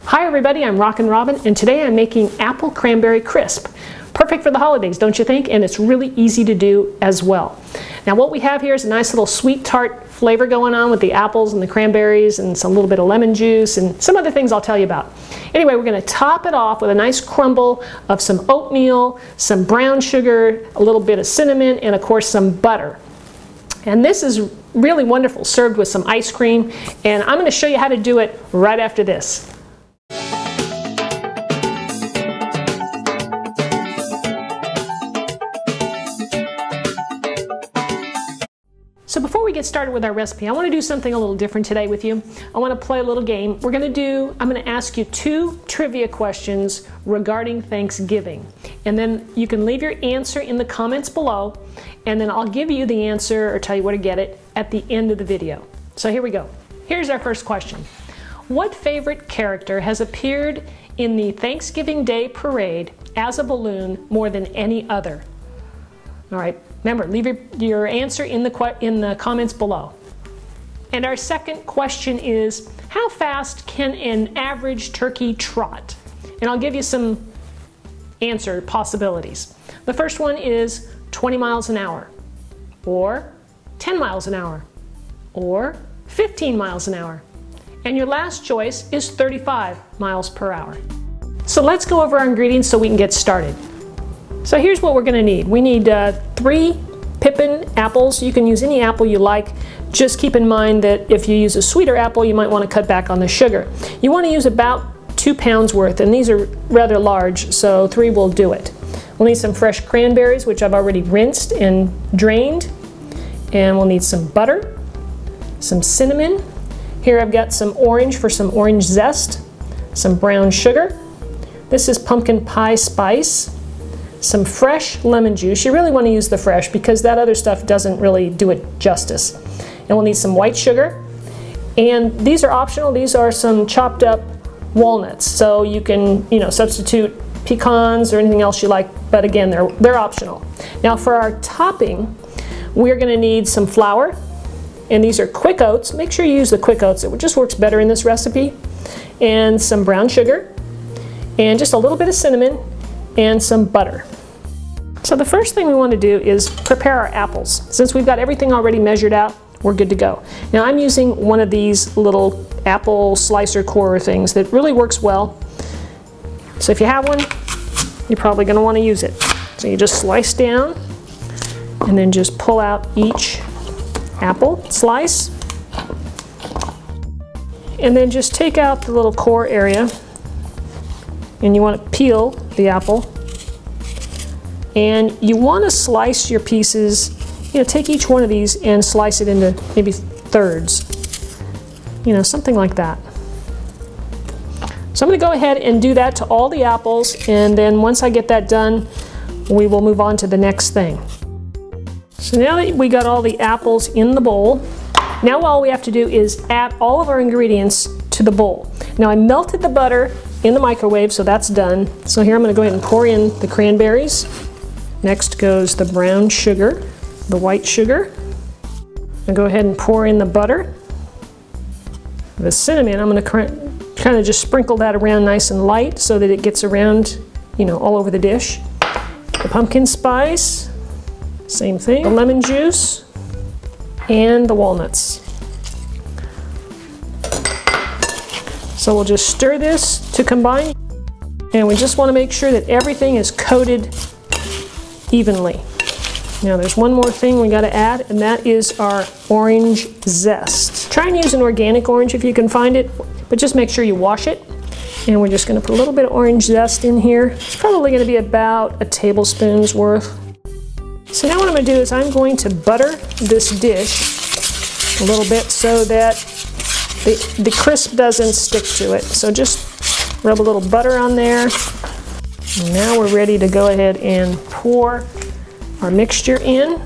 Hi everybody, I'm Rockin' Robin, and today I'm making apple cranberry crisp. Perfect for the holidays, don't you think? And it's really easy to do as well. Now what we have here is a nice little sweet tart flavor going on with the apples and the cranberries and some little bit of lemon juice and some other things I'll tell you about. Anyway, we're going to top it off with a nice crumble of some oatmeal, some brown sugar, a little bit of cinnamon, and of course some butter. And this is really wonderful served with some ice cream, and I'm going to show you how to do it right after this. So before we get started with our recipe, I want to do something a little different today with you. I want to play a little game. I'm going to ask you 2 trivia questions regarding Thanksgiving. And then you can leave your answer in the comments below, and then I'll give you the answer or tell you where to get it at the end of the video. So here we go. Here's our first question. What favorite character has appeared in the Thanksgiving Day parade as a balloon more than any other? All right, remember, leave your answer in the comments below. And our second question is, how fast can an average turkey trot? And I'll give you some answer possibilities. The first one is 20 miles an hour, or 10 miles an hour, or 15 miles an hour. And your last choice is 35 miles per hour. So let's go over our ingredients so we can get started. So here's what we're going to need. We need 3 pippin apples. You can use any apple you like. Just keep in mind that if you use a sweeter apple, you might want to cut back on the sugar. You want to use about 2 pounds worth, and these are rather large, so 3 will do it. We'll need some fresh cranberries, which I've already rinsed and drained. And we'll need some butter, some cinnamon. Here I've got some orange for some orange zest, some brown sugar. This is pumpkin pie spice. Some fresh lemon juice. You really want to use the fresh because that other stuff doesn't really do it justice. And we'll need some white sugar. And these are optional. These are some chopped up walnuts. So you can, substitute pecans or anything else you like, but again, they're optional. Now for our topping, we're going to need some flour. And these are quick oats. Make sure you use the quick oats. It just works better in this recipe. And some brown sugar. And just a little bit of cinnamon. And some butter. So the first thing we want to do is prepare our apples. Since we've got everything already measured out, we're good to go. Now I'm using one of these little apple slicer corer things that really works well. So if you have one, you're probably going to want to use it. So you just slice down and then just pull out each apple slice. And then just take out the little core area. And you want to peel the apple. And you want to slice your pieces, take each one of these and slice it into maybe thirds. Something like that. So I'm going to go ahead and do that to all the apples, and then once I get that done, we will move on to the next thing. So now that we got all the apples in the bowl, now all we have to do is add all of our ingredients to the bowl. Now I melted the butter in the microwave, so that's done. So here I'm going to go ahead and pour in the cranberries. Next goes the brown sugar, the white sugar. I'll go ahead and pour in the butter. The cinnamon, I'm going to kind of just sprinkle that around nice and light so that it gets around, all over the dish. The pumpkin spice, same thing. The lemon juice and the walnuts. So we'll just stir this to combine, and we just want to make sure that everything is coated evenly. Now there's one more thing we got to add, and that is our orange zest. Try and use an organic orange if you can find it, but just make sure you wash it. And we're just going to put a little bit of orange zest in here. It's probably going to be about a tablespoon's worth. So now what I'm going to do is I'm going to butter this dish a little bit so that the crisp doesn't stick to it. So just rub a little butter on there. And now we're ready to go ahead and pour our mixture in.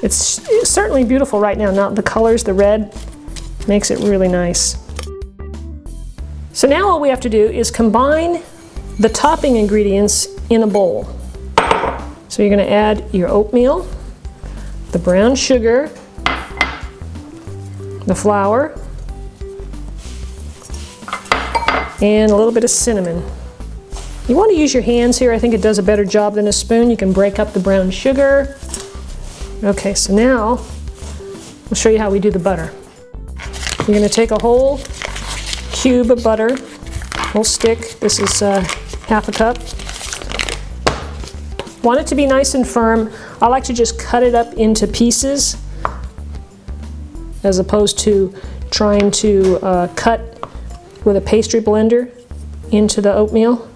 It's certainly beautiful right now. Now the colors, the red, makes it really nice. So now all we have to do is combine the topping ingredients in a bowl. So you're going to add your oatmeal, the brown sugar, the flour, and a little bit of cinnamon. You want to use your hands here. I think it does a better job than a spoon. You can break up the brown sugar. Okay, so now I'll show you how we do the butter. You're going to take a whole cube of butter, whole stick. This is half a cup. Want it to be nice and firm. I like to just cut it up into pieces as opposed to trying to cut with a pastry blender into the oatmeal.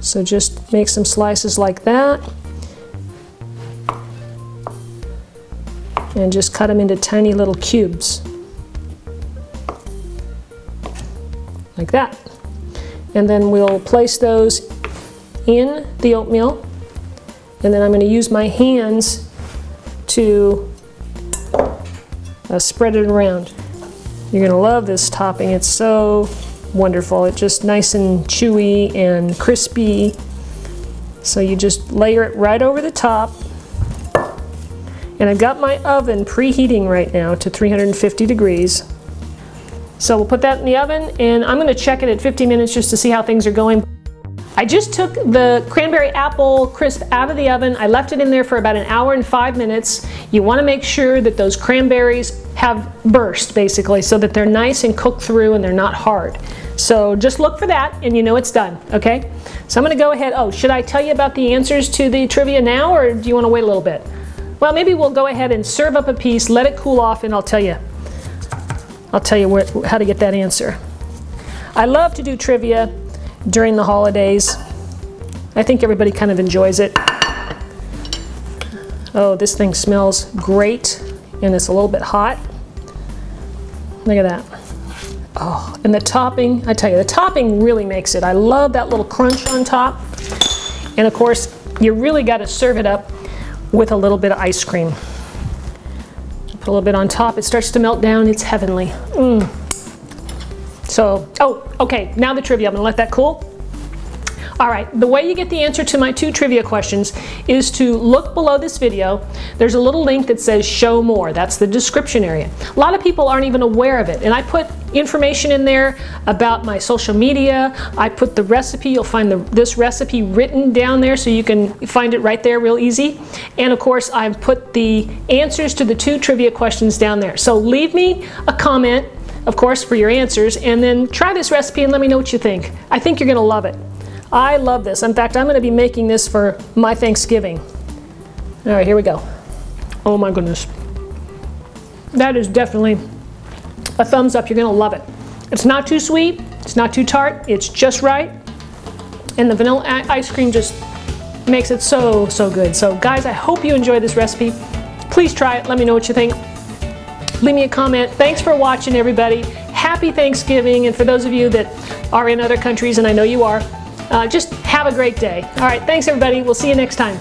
So just make some slices like that and just cut them into tiny little cubes like that. And then we'll place those in the oatmeal, and then I'm going to use my hands to spread it around. You're going to love this topping. It's so wonderful. It's just nice and chewy and crispy. So you just layer it right over the top. And I've got my oven preheating right now to 350 degrees. So we'll put that in the oven, and I'm going to check it at 50 minutes just to see how things are going. I just took the cranberry apple crisp out of the oven. I left it in there for about an hour and 5 minutes. You want to make sure that those cranberries have burst, basically, so that they're nice and cooked through and they're not hard. So just look for that and you know it's done, okay? So I'm going to go ahead. Oh, should I tell you about the answers to the trivia now, or do you want to wait a little bit? Well, maybe we'll go ahead and serve up a piece, let it cool off, and I'll tell you how to get that answer. I love to do trivia during the holidays. I think everybody kind of enjoys it. Oh, this thing smells great, and it's a little bit hot. Look at that. Oh, and the topping, I tell you, the topping really makes it. I love that little crunch on top. And of course, you really got to serve it up with a little bit of ice cream. Put a little bit on top. It starts to melt down. It's heavenly. So, oh, okay, now the trivia. I'm gonna let that cool. All right, the way you get the answer to my 2 trivia questions is to look below this video. There's a little link that says show more. That's the description area. A lot of people aren't even aware of it, and I put information in there about my social media. I put the recipe. You'll find this recipe written down there, so you can find it right there real easy. And of course, I've put the answers to the 2 trivia questions down there. So leave me a comment, of course, for your answers, and then try this recipe and let me know what you think. I think you're gonna love it. I love this. In fact, I'm gonna be making this for my Thanksgiving. All right, here we go. Oh my goodness. That is definitely a thumbs up. You're gonna love it. It's not too sweet, it's not too tart, it's just right. And the vanilla ice cream just makes it so, so good. So guys, I hope you enjoy this recipe. Please try it, let me know what you think. Leave me a comment. Thanks for watching, everybody. Happy Thanksgiving, and for those of you that are in other countries, and I know you are, just have a great day. All right, thanks everybody. We'll see you next time.